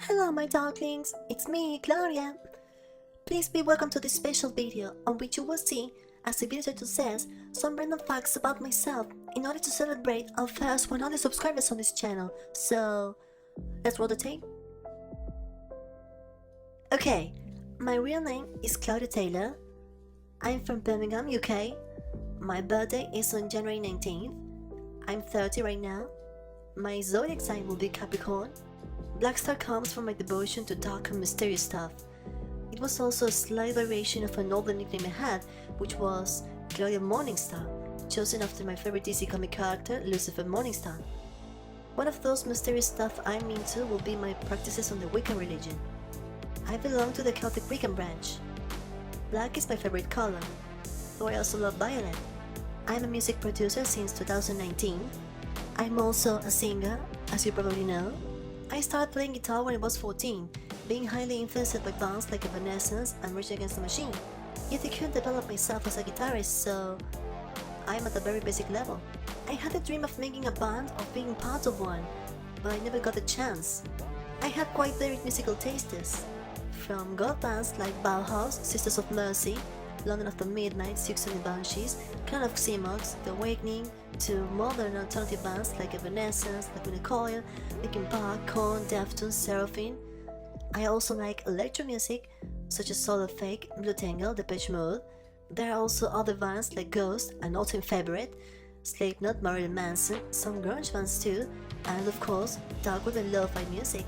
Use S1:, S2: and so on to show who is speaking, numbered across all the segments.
S1: Hello my darlings, it's me, Claudia. Please be welcome to this special video on which you will see, as the video title says, some random facts about myself in order to celebrate our first 100 subscribers on this channel. So, let's roll the tape. Okay, my real name is Claudia Taylor. I'm from Birmingham, UK. My birthday is on January 19th. I'm 30 right now. My zodiac sign will be Capricorn. Blackstar comes from my devotion to dark and mysterious stuff. It was also a slight variation of an older nickname I had, which was Claudia Morningstar, chosen after my favorite DC comic character, Lucifer Morningstar. One of those mysterious stuff I'm into will be my practices on the Wiccan religion. I belong to the Celtic Wiccan branch. Black is my favorite color, though I also love violet. I'm a music producer since 2019. I'm also a singer, as you probably know. I started playing guitar when I was 14, being highly influenced by bands like Evanescence and Rage Against the Machine. Yet I couldn't develop myself as a guitarist, so I'm at a very basic level. I had a dream of making a band or being part of one, but I never got a chance. I had quite varied musical tastes, from goth bands like Bauhaus, Sisters of Mercy, London After Midnight, Siouxsie and the Banshees, Clan of Xymox, The Awakening, to modern alternative bands like Evanescence, Laguna Coil, Linkin Park, Korn, Deftones, Seraphim. I also like electro music, such as Solar Fake, Blue Tangle, Depeche Mode. There are also other bands like Ghost, an all-time favorite, Slipknot, Marilyn Manson, some grunge bands too, and of course, dark web and lo-fi music.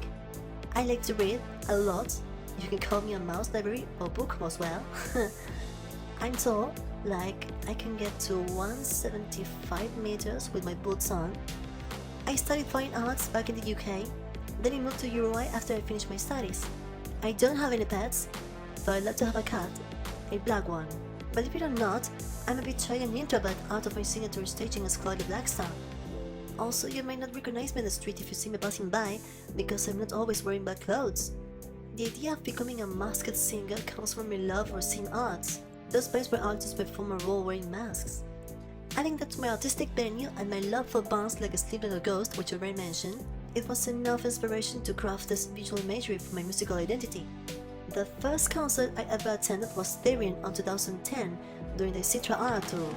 S1: I like to read a lot. You can call me a mouse library or bookworm as well. I'm tall, like I can get to 175 meters with my boots on. I studied fine arts back in the UK, then I moved to Uruguay after I finished my studies. I don't have any pets, though I'd love to have a cat, a black one. Believe it or not, I'm a bit shy and introvert out of my signature staging as Claudia Blackstar. Also, you might not recognize me on the street if you see me passing by, because I'm not always wearing black clothes. The idea of becoming a masked singer comes from my love for scene arts. Those places where artists perform a role wearing masks. Adding that to my artistic venue and my love for bands like Slipknot or Ghost, which I already mentioned, it was enough inspiration to craft this visual imagery for my musical identity. The first concert I ever attended was Therion on 2010 during the Citra Art Tour.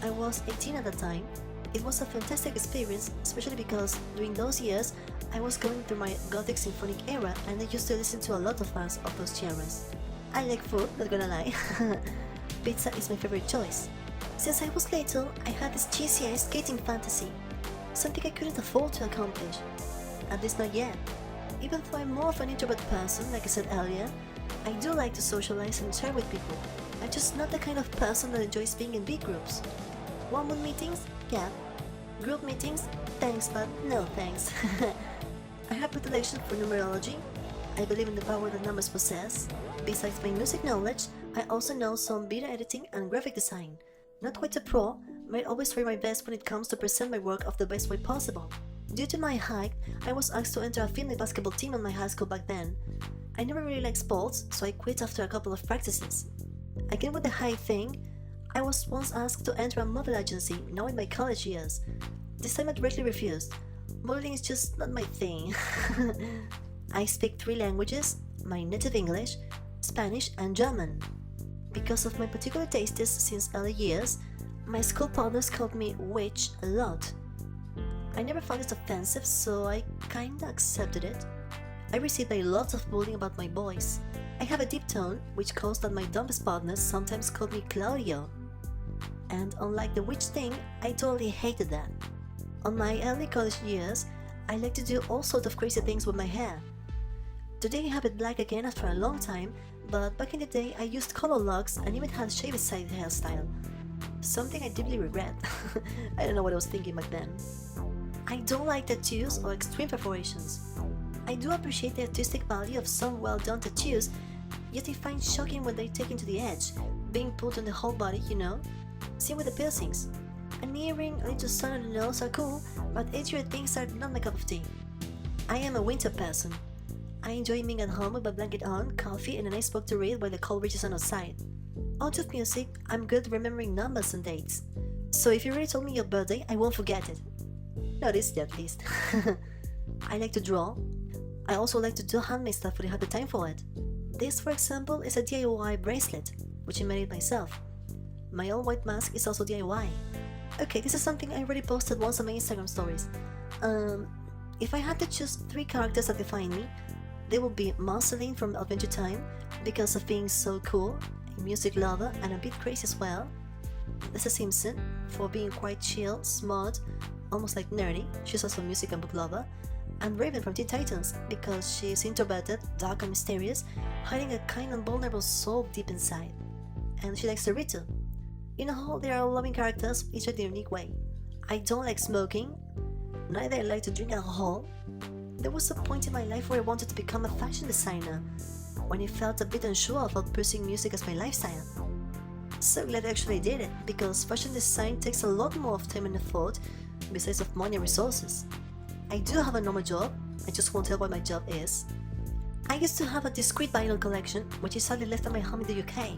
S1: I was 18 at the time. It was a fantastic experience, especially because during those years I was going through my gothic symphonic era and I used to listen to a lot of bands of those genres. I like food, not gonna lie. Pizza is my favorite choice. Since I was little, I had this cheesy ice skating fantasy, something I couldn't afford to accomplish. At least not yet. Even though I'm more of an introvert person, like I said earlier, I do like to socialize and share with people. I'm just not the kind of person that enjoys being in big groups. One-on-one meetings? Yeah. Group meetings? Thanks, but no thanks. I have predilection for numerology. I believe in the power that numbers possess. Besides my music knowledge, I also know some video editing and graphic design. Not quite a pro, but I always try my best when it comes to present my work of the best way possible. Due to my height, I was asked to enter a family basketball team in my high school back then. I never really liked sports, so I quit after a couple of practices. Again with the height thing, I was once asked to enter a model agency, now in my college years. This time I directly refused. Modeling is just not my thing. I speak 3 languages, my native English, Spanish and German. Because of my particular tastes since early years, my school partners called me witch a lot. I never found it offensive, so I kinda accepted it. I received a lot of bullying about my voice. I have a deep tone, which caused that my dumbest partners sometimes called me Claudio. And unlike the witch thing, I totally hated that. On my early college years, I liked to do all sorts of crazy things with my hair. Today I have it black again after a long time, but back in the day I used color locks and even had shaved side hairstyle. Something I deeply regret. I don't know what I was thinking back then. I don't like tattoos or extreme perforations. I do appreciate the artistic value of some well-done tattoos, yet I find shocking when they're taken to the edge, being put on the whole body, you know? Same with the piercings. An earring, a little sun on the nose are cool, but edgier things are not my cup of tea. I am a winter person. I enjoy being at home with my blanket on, coffee, and a nice book to read while the cold reaches on outside. Out of music, I'm good remembering numbers and dates. So if you already told me your birthday, I won't forget it. Not easily at least. I like to draw. I also like to do handmade stuff when I have the time for it. This, for example, is a DIY bracelet, which I made it myself. My old white mask is also DIY. Okay, this is something I already posted once on my Instagram stories. If I had to choose 3 characters that define me, they would be Marceline from Adventure Time, because of being so cool, a music lover, and a bit crazy as well. Lisa Simpson, for being quite chill, smart, almost like nerdy, she's also a music and book lover. And Raven from Teen Titans, because she's introverted, dark and mysterious, hiding a kind and vulnerable soul deep inside. And she likes to read too. In a whole, they are all loving characters, each in their unique way. I don't like smoking, neither I like to drink alcohol. There was a point in my life where I wanted to become a fashion designer, when I felt a bit unsure about pursuing music as my lifestyle. So glad I actually did it, because fashion design takes a lot more of time and effort, besides of money and resources. I do have a normal job, I just won't tell what my job is. I used to have a discreet vinyl collection, which is sadly left at my home in the UK.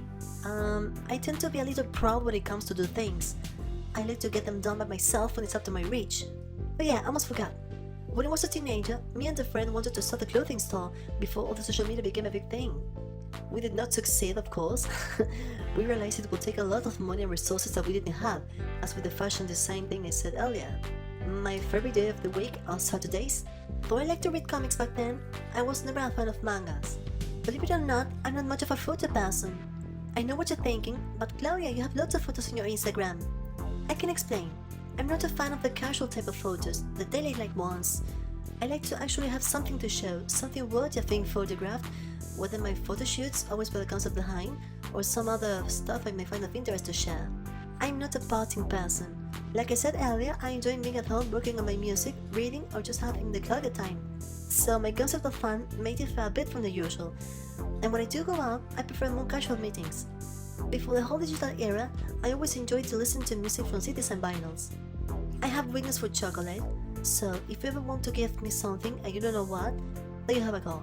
S1: I tend to be a little proud when it comes to do things. I like to get them done by myself when it's up to my reach. But yeah, I almost forgot. When I was a teenager, me and a friend wanted to start a clothing store before all the social media became a big thing. We did not succeed, of course. We realized it would take a lot of money and resources that we didn't have, as with the fashion design thing I said earlier. My favorite day of the week are Saturdays. Though I liked to read comics back then, I was never a fan of mangas. Believe it or not, I'm not much of a photo person. I know what you're thinking, but Claudia, you have lots of photos on your Instagram. I can explain. I'm not a fan of the casual type of photos, the daily-like ones. I like to actually have something to show, something worthy of being photographed, whether my photo shoots, always with a concept behind, or some other stuff I may find of interest to share. I'm not a partying person. Like I said earlier, I enjoy being at home working on my music, reading, or just having the Claudia time. So my concept of fun may differ a bit from the usual. And when I do go out, I prefer more casual meetings. Before the whole digital era, I always enjoyed to listen to music from CDs and vinyls. I have weakness for chocolate, so if you ever want to gift me something and you don't know what, then you have a go.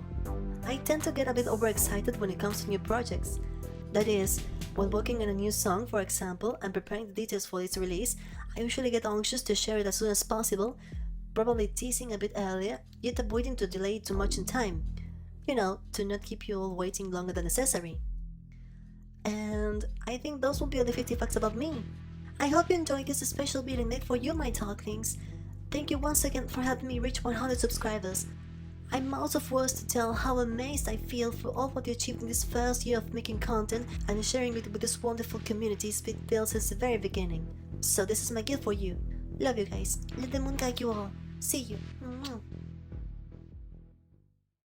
S1: I tend to get a bit overexcited when it comes to new projects. That is, when working on a new song, for example, and preparing the details for its release, I usually get anxious to share it as soon as possible, probably teasing a bit earlier, yet avoiding to delay it too much in time. You know, to not keep you all waiting longer than necessary. And I think those will be all the 50 facts about me. I hope you enjoyed this special video made for you, my talklings. Thank you once again for helping me reach 100 subscribers. I'm out of words to tell how amazed I feel for all what you achieved in this first year of making content and sharing it with this wonderful community it's been built since the very beginning. So this is my gift for you. Love you guys. Let the moon guide you all. See you.